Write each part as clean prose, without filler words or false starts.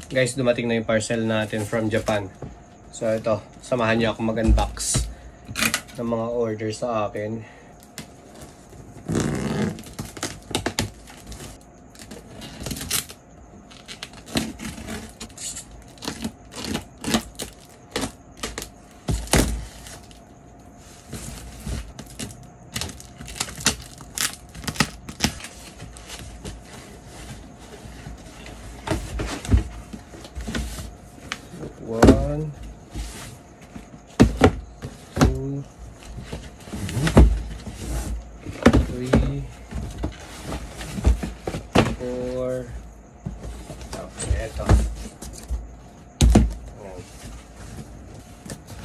Guys, dumating na yung parcel natin from Japan. So ito, samahan niyo ako mag-unbox ng mga order sa akin. One, two, three, four. Tapos eto. Ayan.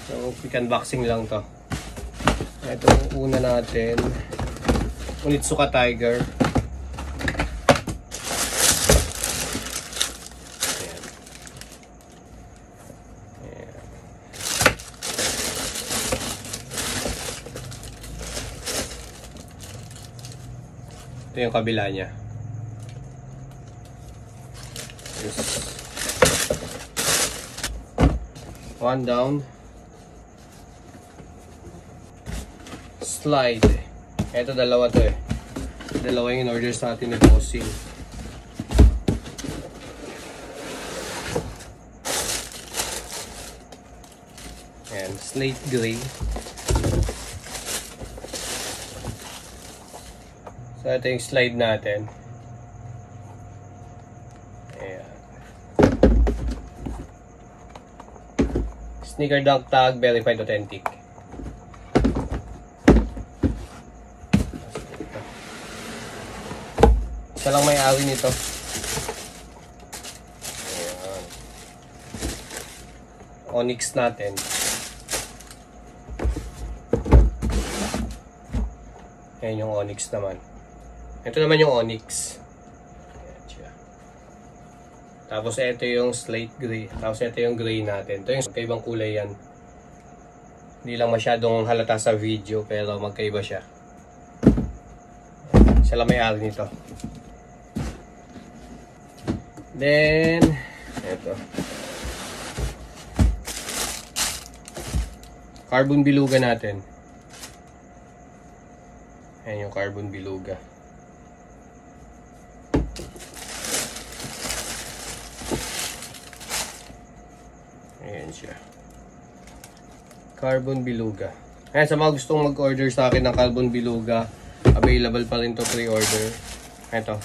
So, quick unboxing lang to. Ito yung una natin. Onitsuka Tiger. Ito yung kabila niya. Yes. One down. Slide. Ito dalawa to eh. Dalawa yung in-order sa atin ni Bossing. Ayan, slate gray. So, ito yung slide natin. Ayan. Sneaker Dunk tag, verified authentic. Isa lang may-ari nito. Ayan. Onyx natin. Ayan yung Onyx naman. Ito naman yung Onyx. Ayan siya. Tapos ito yung slate gray. Tapos ito yung gray natin. Ito yung magkaibang kulay yan. Hindi lang masyadong halata sa video pero magkaiba siya. Siya lang may-ari nito. Then, ito. Carbon Beluga natin. Ayan yung Carbon Beluga. Ayan siya. Carbon Beluga. Ayan, sa mga gustong mag-order sa akin ng Carbon Beluga, available pa rin to pre-order. Ito.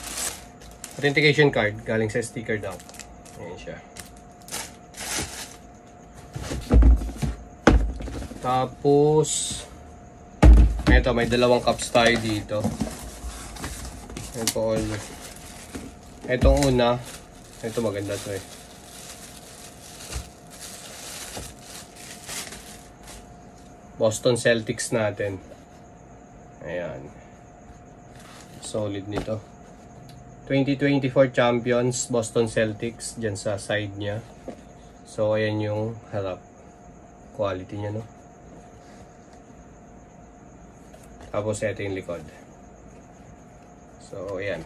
Authentication card galing sa Sneaker Dunk. Ayan siya. Tapos ito, may dalawang cups tayo dito. Ito all. Itong una, ito maganda to eh. Boston Celtics natin. Ayan. Solid nito. 2024 champions Boston Celtics dyan sa side niya. So ayan yung harap. Quality niya, no? Tapos ito yung likod. So ayan.